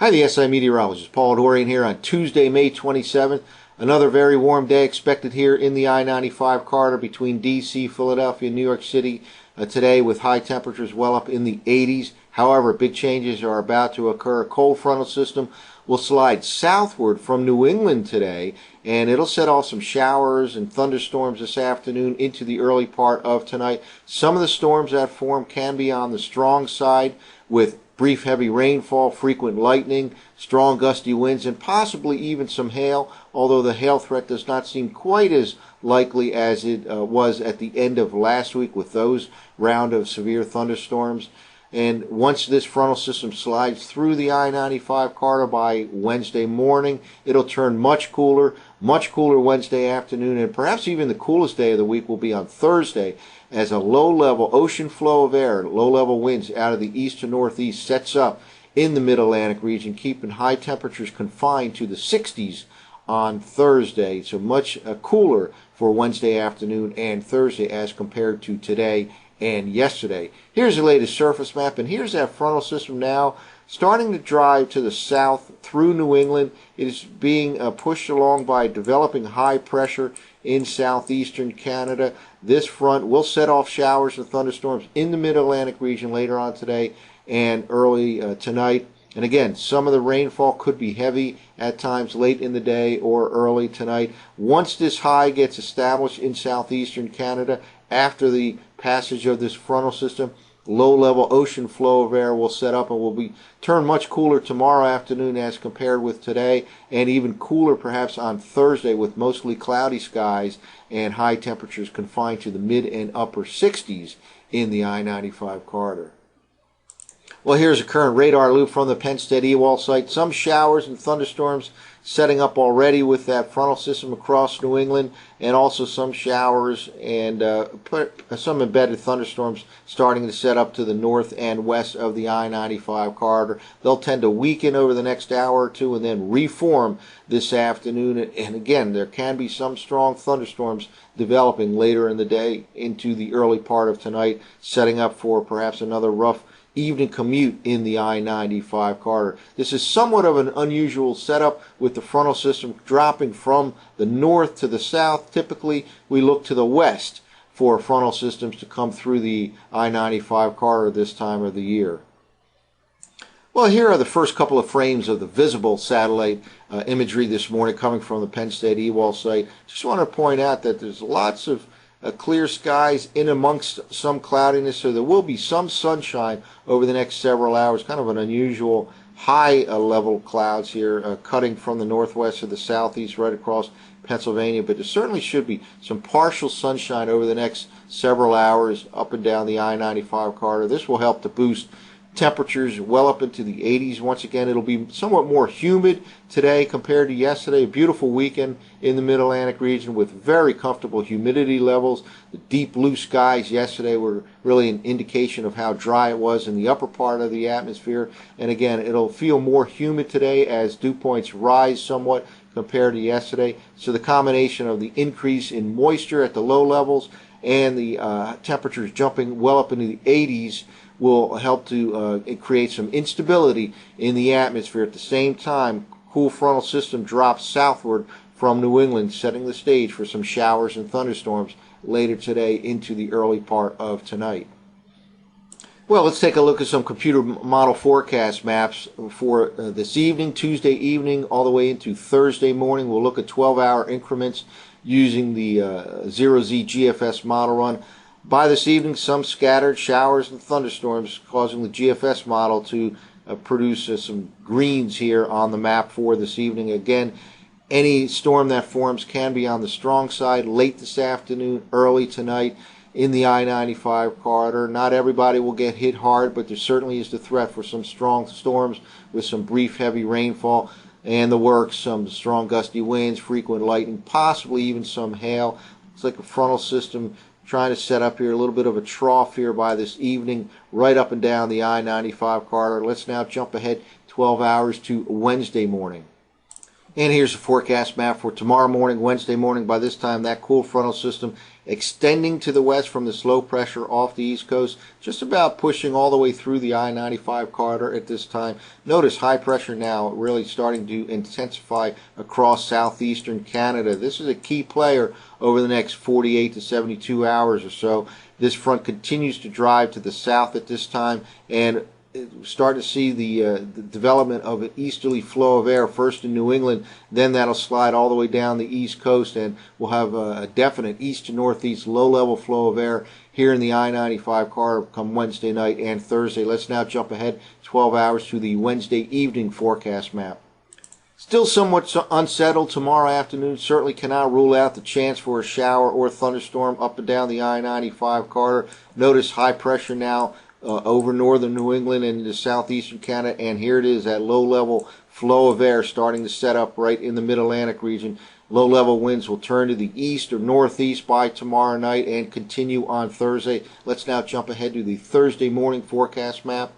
Hi, the SI meteorologist Paul Dorian here on Tuesday, May 27th. Another very warm day expected here in the I-95 corridor between D.C., Philadelphia, and New York City today, with high temperatures well up in the 80s. However, big changes are about to occur. A cold frontal system will slide southward from New England today, and it'll set off some showers and thunderstorms this afternoon into the early part of tonight. Some of the storms that form can be on the strong side, with brief heavy rainfall, frequent lightning, strong gusty winds, and possibly even some hail, although the hail threat does not seem quite as likely as it was at the end of last week with those round of severe thunderstorms. And once this frontal system slides through the I-95 corridor by Wednesday morning, it'll turn much cooler Wednesday afternoon, and perhaps even the coolest day of the week will be on Thursday, as a low-level ocean flow of air, low-level winds out of the east to northeast sets up in the mid-Atlantic region, keeping high temperatures confined to the 60s on Thursday. So much cooler for Wednesday afternoon and Thursday as compared to today and yesterday. Here's the latest surface map, and here's that frontal system now starting to drive to the south through New England. It is being pushed along by developing high pressure in southeastern Canada. This front will set off showers and thunderstorms in the mid-Atlantic region later on today and early tonight. And again, some of the rainfall could be heavy at times late in the day or early tonight. Once this high gets established in southeastern Canada, after the passage of this frontal system, low-level ocean flow of air will set up and will be turn much cooler tomorrow afternoon as compared with today, and even cooler perhaps on Thursday, with mostly cloudy skies and high temperatures confined to the mid and upper 60s in the I-95 corridor. Well, here's a current radar loop from the Penn State EWOL site. Some showers and thunderstorms setting up already with that frontal system across New England, and also some showers and some embedded thunderstorms starting to set up to the north and west of the I-95 corridor. They'll tend to weaken over the next hour or two and then reform this afternoon. And again, there can be some strong thunderstorms developing later in the day into the early part of tonight, setting up for perhaps another rough evening commute in the I-95 corridor. This is somewhat of an unusual setup, with the frontal system dropping from the north to the south. Typically, we look to the west for frontal systems to come through the I-95 corridor this time of the year. Well, here are the first couple of frames of the visible satellite imagery this morning coming from the Penn State EWOL site. Just want to point out that there's lots of clear skies in amongst some cloudiness, so there will be some sunshine over the next several hours. Kind of an unusual high level clouds here cutting from the northwest to the southeast right across Pennsylvania, but there certainly should be some partial sunshine over the next several hours up and down the I-95 corridor. This will help to boost temperatures well up into the 80s. Once again, it'll be somewhat more humid today compared to yesterday. A beautiful weekend in the Mid-Atlantic region with very comfortable humidity levels. The deep blue skies yesterday were really an indication of how dry it was in the upper part of the atmosphere. And again, it'll feel more humid today as dew points rise somewhat compared to yesterday. So the combination of the increase in moisture at the low levels and the temperatures jumping well up into the 80s will help to create some instability in the atmosphere. At the same time, cool frontal system drops southward from New England, setting the stage for some showers and thunderstorms later today into the early part of tonight. Well, let's take a look at some computer model forecast maps for this evening, Tuesday evening, all the way into Thursday morning. We'll look at 12-hour increments using the 0Z GFS model run. By this evening, some scattered showers and thunderstorms causing the GFS model to produce some greens here on the map for this evening. Again, any storm that forms can be on the strong side late this afternoon, early tonight in the I-95 corridor. Not everybody will get hit hard, but there certainly is the threat for some strong storms with some brief heavy rainfall and the works, some strong gusty winds, frequent lightning, possibly even some hail. It's like a frontal system trying to set up here, a little bit of a trough here by this evening, right up and down the I-95 corridor. Let's now jump ahead 12 hours to Wednesday morning. And here's the forecast map for tomorrow morning, Wednesday morning. By this time, that cool frontal system extending to the west from this low pressure off the east coast, just about pushing all the way through the I-95 corridor at this time. Notice high pressure now really starting to intensify across southeastern Canada. This is a key player over the next 48 to 72 hours or so. This front continues to drive to the south at this time, and start to see the development of an easterly flow of air, first in New England, then that'll slide all the way down the east coast, and we'll have a definite east to northeast low-level flow of air here in the I-95 corridor come Wednesday night and Thursday. Let's now jump ahead 12 hours to the Wednesday evening forecast map. Still somewhat unsettled tomorrow afternoon. Certainly cannot rule out the chance for a shower or thunderstorm up and down the I-95 corridor. Notice high pressure now over northern New England and into southeastern Canada, and here it is, that low-level flow of air starting to set up right in the mid-Atlantic region. Low-level winds will turn to the east or northeast by tomorrow night and continue on Thursday. Let's now jump ahead to the Thursday morning forecast map.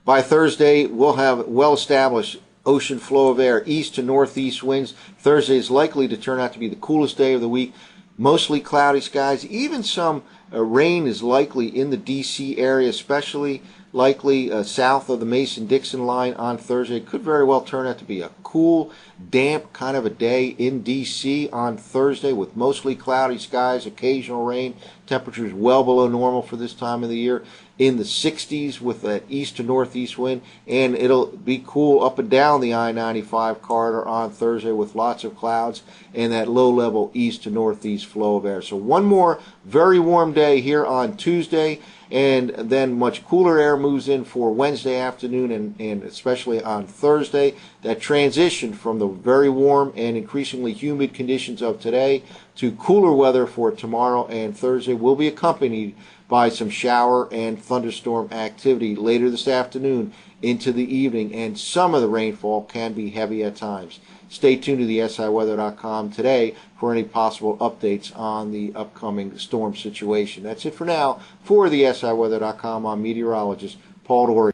By Thursday, we'll have well-established ocean flow of air, east to northeast winds. Thursday is likely to turn out to be the coolest day of the week. Mostly cloudy skies. Even some rain is likely in the D.C. area, especially likely south of the Mason-Dixon line on Thursday. It could very well turn out to be a cool, damp kind of a day in D.C. on Thursday with mostly cloudy skies, occasional rain. Temperatures well below normal for this time of the year, in the 60s with that east to northeast wind, and it'll be cool up and down the I-95 corridor on Thursday with lots of clouds and that low-level east to northeast flow of air. So one more very warm day here on Tuesday, and then much cooler air moves in for Wednesday afternoon and especially on Thursday. That transition from the very warm and increasingly humid conditions of today to cooler weather for tomorrow and Thursday will be accompanied by some shower and thunderstorm activity later this afternoon into the evening, and some of the rainfall can be heavy at times. Stay tuned to the SIWeather.com today for any possible updates on the upcoming storm situation. That's it for now. For the SIWeather.com, I'm meteorologist Paul Doherty.